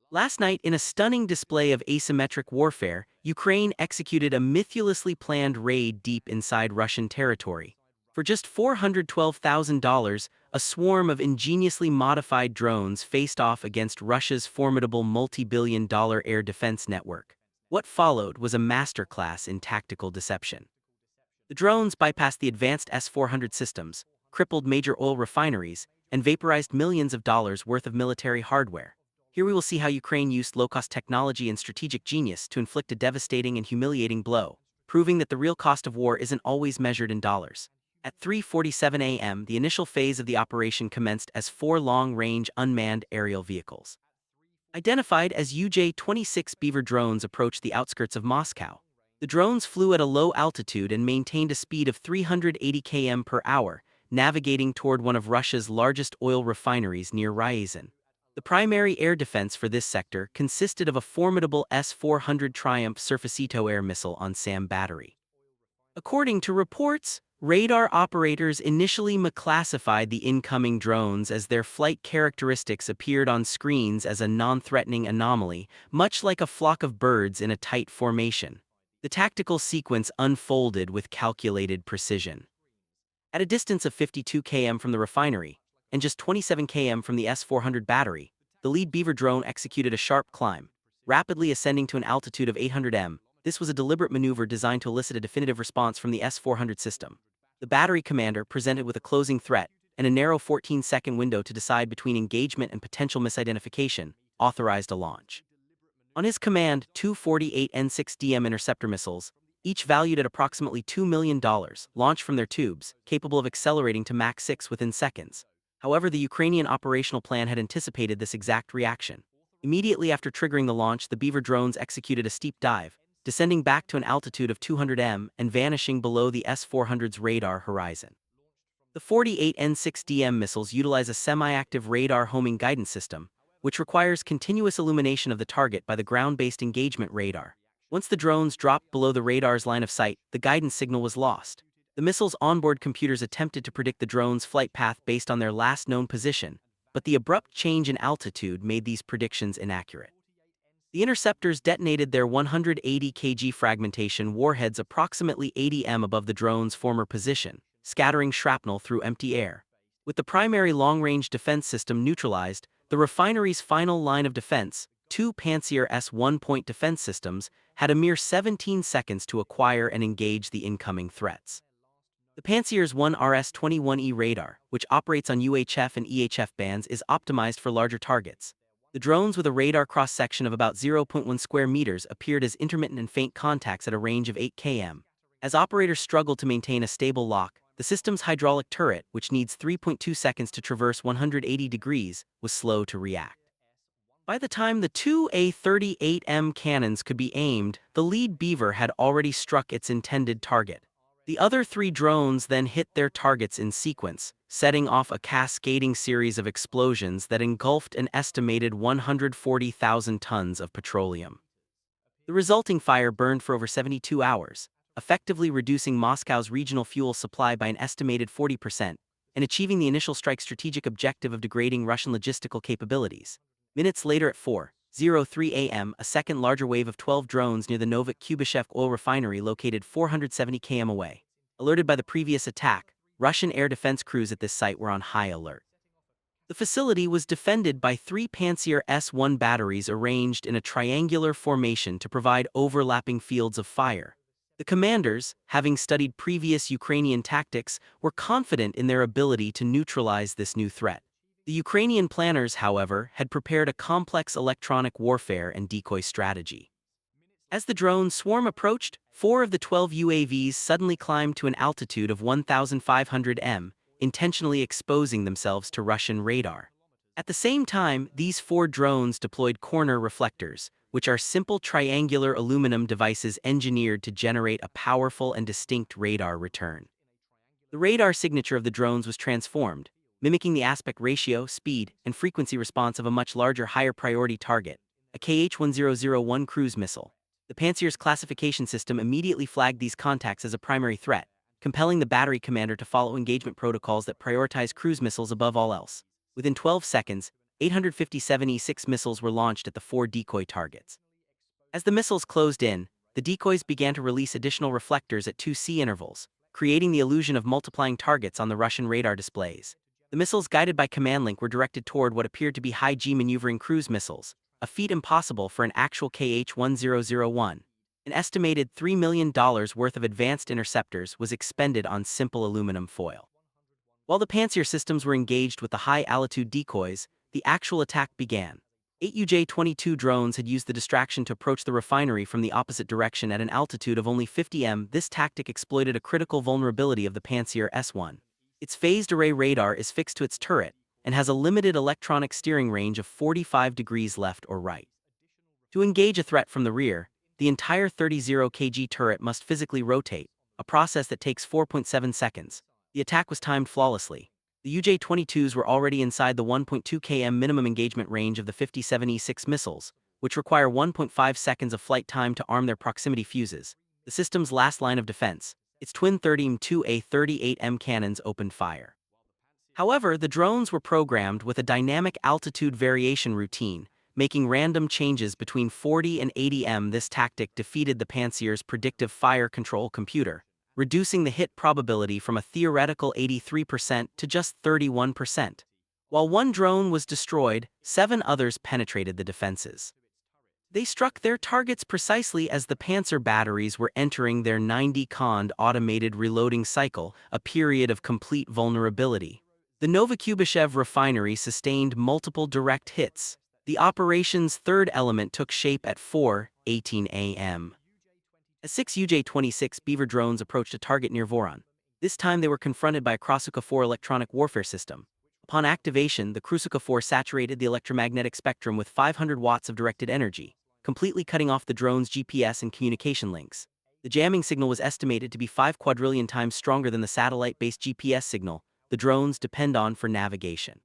Last night, in a stunning display of asymmetric warfare, Ukraine executed a meticulously planned raid deep inside Russian territory. For just $412,000, a swarm of ingeniously modified drones faced off against Russia's formidable multi-billion-dollar air defense network. What followed was a masterclass in tactical deception. The drones bypassed the advanced S-400 systems, crippled major oil refineries, and vaporized millions of dollars worth of military hardware. Here we will see how Ukraine used low-cost technology and strategic genius to inflict a devastating and humiliating blow, proving that the real cost of war isn't always measured in dollars. At 3:47 a.m., the initial phase of the operation commenced as four long-range unmanned aerial vehicles, identified as UJ-26 Beaver drones, approached the outskirts of Moscow. The drones flew at a low altitude and maintained a speed of 380 km per hour, navigating toward one of Russia's largest oil refineries near Ryazan. The primary air defense for this sector consisted of a formidable S-400 Triumph surface-to-air missile on SAM battery. According to reports, radar operators initially misclassified the incoming drones as their flight characteristics appeared on screens as a non-threatening anomaly, much like a flock of birds in a tight formation. The tactical sequence unfolded with calculated precision. At a distance of 52 km from the refinery, and just 27 km from the S-400 battery, the lead Beaver drone executed a sharp climb, rapidly ascending to an altitude of 800 m. This was a deliberate maneuver designed to elicit a definitive response from the S-400 system. The battery commander, presented with a closing threat and a narrow 14-second window to decide between engagement and potential misidentification, authorized a launch. On his command, two 48 N6DM interceptor missiles, each valued at approximately $2 million, launched from their tubes, capable of accelerating to Mach 6 within seconds. However, the Ukrainian operational plan had anticipated this exact reaction. Immediately after triggering the launch, the Beaver drones executed a steep dive, descending back to an altitude of 200 m and vanishing below the S-400's radar horizon. The 48 N6DM missiles utilize a semi-active radar homing guidance system, which requires continuous illumination of the target by the ground-based engagement radar. Once the drones dropped below the radar's line of sight, the guidance signal was lost. The missile's onboard computers attempted to predict the drone's flight path based on their last known position, but the abrupt change in altitude made these predictions inaccurate. The interceptors detonated their 180 kg fragmentation warheads approximately 80 m above the drone's former position, scattering shrapnel through empty air. With the primary long-range defense system neutralized, the refinery's final line of defense, two Pantsir S-1 point defense systems, had a mere 17 seconds to acquire and engage the incoming threats. The Pantsir's 1 RS-21E radar, which operates on UHF and EHF bands, is optimized for larger targets. The drones, with a radar cross-section of about 0.1 square meters, appeared as intermittent and faint contacts at a range of 8 km. As operators struggled to maintain a stable lock, the system's hydraulic turret, which needs 3.2 seconds to traverse 180 degrees, was slow to react. By the time the two A-38M cannons could be aimed, the lead Beaver had already struck its intended target. The other three drones then hit their targets in sequence, setting off a cascading series of explosions that engulfed an estimated 140,000 tons of petroleum. The resulting fire burned for over 72 hours, effectively reducing Moscow's regional fuel supply by an estimated 40%, and achieving the initial strike's strategic objective of degrading Russian logistical capabilities. Minutes later at 4:03 a.m., a second larger wave of 12 drones near the Novik-Kubyshev oil refinery located 470 km away. Alerted by the previous attack, Russian air defense crews at this site were on high alert. The facility was defended by three Pantsir S-1 batteries arranged in a triangular formation to provide overlapping fields of fire. The commanders, having studied previous Ukrainian tactics, were confident in their ability to neutralize this new threat. The Ukrainian planners, however, had prepared a complex electronic warfare and decoy strategy. As the drone swarm approached, 4 of the 12 UAVs suddenly climbed to an altitude of 1,500 m, intentionally exposing themselves to Russian radar. At the same time, these 4 drones deployed corner reflectors, which are simple triangular aluminum devices engineered to generate a powerful and distinct radar return. The radar signature of the drones was transformed, mimicking the aspect ratio, speed, and frequency response of a much larger, higher-priority target, a Kh-1001 cruise missile. The Pantsir's classification system immediately flagged these contacts as a primary threat, compelling the battery commander to follow engagement protocols that prioritize cruise missiles above all else. Within 12 seconds, 857 E-6 missiles were launched at the 4 decoy targets. As the missiles closed in, the decoys began to release additional reflectors at 2C intervals, creating the illusion of multiplying targets on the Russian radar displays. The missiles guided by command link were directed toward what appeared to be high-G maneuvering cruise missiles, a feat impossible for an actual KH-1001. An estimated $3 million worth of advanced interceptors was expended on simple aluminum foil. While the Pantsir systems were engaged with the high-altitude decoys, the actual attack began. 8 UJ-22 drones had used the distraction to approach the refinery from the opposite direction at an altitude of only 50 m. This tactic exploited a critical vulnerability of the Pantsir S-1. Its phased array radar is fixed to its turret and has a limited electronic steering range of 45 degrees left or right. To engage a threat from the rear, the entire 30 kg turret must physically rotate, a process that takes 4.7 seconds. The attack was timed flawlessly. The UJ-22s were already inside the 1.2 km minimum engagement range of the 57 E-6 missiles, which require 1.5 seconds of flight time to arm their proximity fuses, the system's last line of defense. Its twin 30M2A 38M cannons opened fire. However, the drones were programmed with a dynamic altitude variation routine, making random changes between 40 and 80 m. This tactic defeated the Pantsir's predictive fire control computer, reducing the hit probability from a theoretical 83% to just 31%. While one drone was destroyed, 7 others penetrated the defenses. They struck their targets precisely as the Pantsir batteries were entering their 90-second automated reloading cycle, a period of complete vulnerability. The Novokubyshev refinery sustained multiple direct hits. The operation's third element took shape at 4:18 a.m. As 6 UJ-26 Beaver drones approached a target near Voron. This time they were confronted by a Krasuka-4 electronic warfare system. Upon activation, the Krasuka-4 saturated the electromagnetic spectrum with 500 watts of directed energy, completely cutting off the drone's GPS and communication links. The jamming signal was estimated to be 5 quadrillion times stronger than the satellite-based GPS signal the drones depend on for navigation.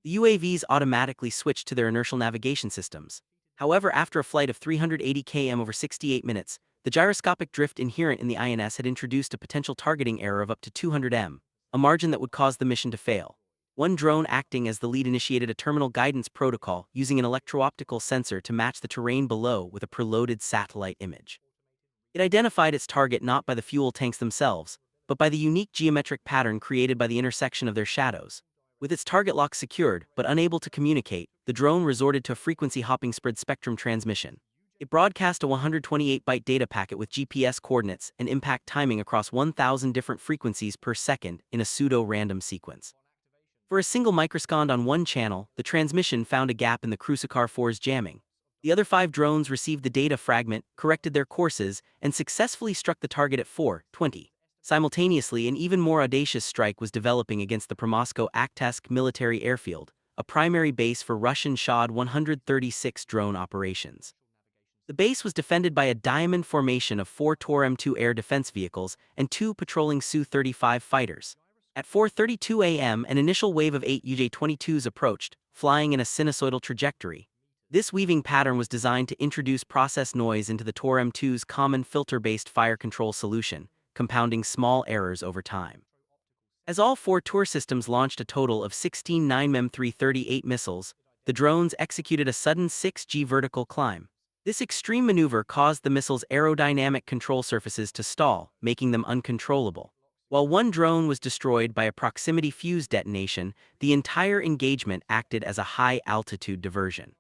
The UAVs automatically switched to their inertial navigation systems. However, after a flight of 380 km over 68 minutes, the gyroscopic drift inherent in the INS had introduced a potential targeting error of up to 200 m, a margin that would cause the mission to fail. One drone acting as the lead initiated a terminal guidance protocol using an electro-optical sensor to match the terrain below with a preloaded satellite image. It identified its target not by the fuel tanks themselves, but by the unique geometric pattern created by the intersection of their shadows. With its target lock secured, but unable to communicate, the drone resorted to a frequency-hopping spread spectrum transmission. It broadcast a 128-byte data packet with GPS coordinates and impact timing across 1,000 different frequencies per second in a pseudo-random sequence. For a single microsecond on one channel, the transmission found a gap in the Krasuka-4's jamming. The other 5 drones received the data fragment, corrected their courses, and successfully struck the target at 4:20. Simultaneously, an even more audacious strike was developing against the Primorsko-Akhtatsk military airfield, a primary base for Russian Shad 136 drone operations. The base was defended by a diamond formation of 4 Tor-M2 air defense vehicles and 2 patrolling Su-35 fighters. At 4:32 a.m., an initial wave of 8 UJ-22s approached, flying in a sinusoidal trajectory. This weaving pattern was designed to introduce process noise into the Tor-M2's common filter-based fire control solution, compounding small errors over time. As all 4 Tor systems launched a total of 16 9mm338 missiles, the drones executed a sudden 6G vertical climb. This extreme maneuver caused the missiles' aerodynamic control surfaces to stall, making them uncontrollable. While one drone was destroyed by a proximity fuse detonation, the entire engagement acted as a high-altitude diversion.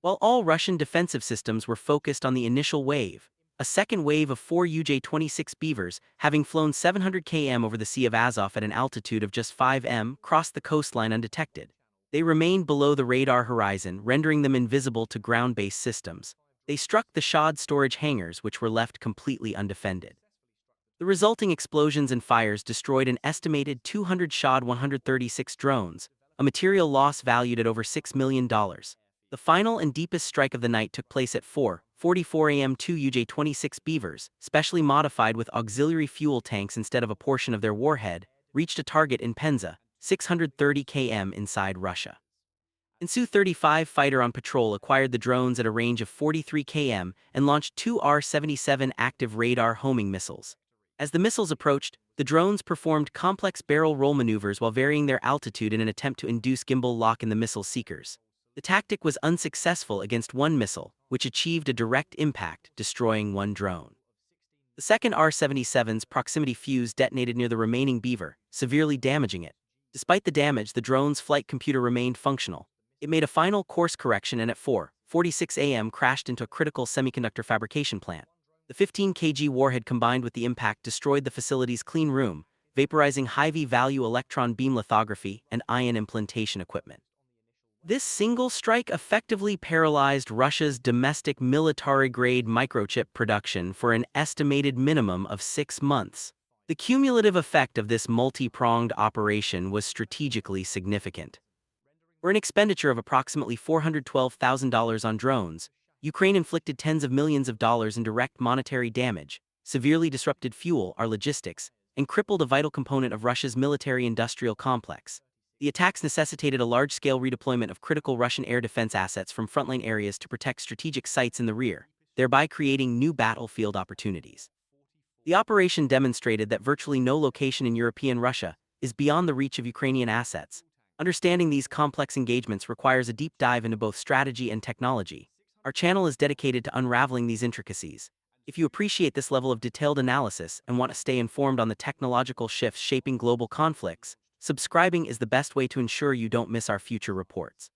While all Russian defensive systems were focused on the initial wave, a second wave of 4 UJ-26 Beavers, having flown 700 km over the Sea of Azov at an altitude of just 5 m, crossed the coastline undetected. They remained below the radar horizon, rendering them invisible to ground-based systems. They struck the Shad storage hangars, which were left completely undefended. The resulting explosions and fires destroyed an estimated 200 Shad 136 drones, a material loss valued at over $6 million. The final and deepest strike of the night took place at 4:44 a.m. 2 UJ-26 Beavers, specially modified with auxiliary fuel tanks instead of a portion of their warhead, reached a target in Penza, 630 km inside Russia. An Su-35 fighter on patrol acquired the drones at a range of 43 km and launched 2 R-77 active radar homing missiles. As the missiles approached, The drones performed complex barrel roll maneuvers while varying their altitude in an attempt to induce gimbal lock in the missile seekers. The tactic was unsuccessful against one missile, which achieved a direct impact, destroying one drone. The second R-77's proximity fuse detonated near the remaining Beaver, severely damaging it. Despite the damage, the drone's flight computer remained functional. It made a final course correction and at 4:46 a.m. crashed into a critical semiconductor fabrication plant. The 15 kg warhead combined with the impact destroyed the facility's clean room, vaporizing high-value electron beam lithography and ion implantation equipment. This single strike effectively paralyzed Russia's domestic military-grade microchip production for an estimated minimum of 6 months. The cumulative effect of this multi-pronged operation was strategically significant. For an expenditure of approximately $412,000 on drones, Ukraine inflicted tens of millions of dollars in direct monetary damage, severely disrupted fuel, our logistics, and crippled a vital component of Russia's military-industrial complex. The attacks necessitated a large-scale redeployment of critical Russian air defense assets from frontline areas to protect strategic sites in the rear, thereby creating new battlefield opportunities. The operation demonstrated that virtually no location in European Russia is beyond the reach of Ukrainian assets. Understanding these complex engagements requires a deep dive into both strategy and technology. Our channel is dedicated to unraveling these intricacies. If you appreciate this level of detailed analysis and want to stay informed on the technological shifts shaping global conflicts, subscribing is the best way to ensure you don't miss our future reports.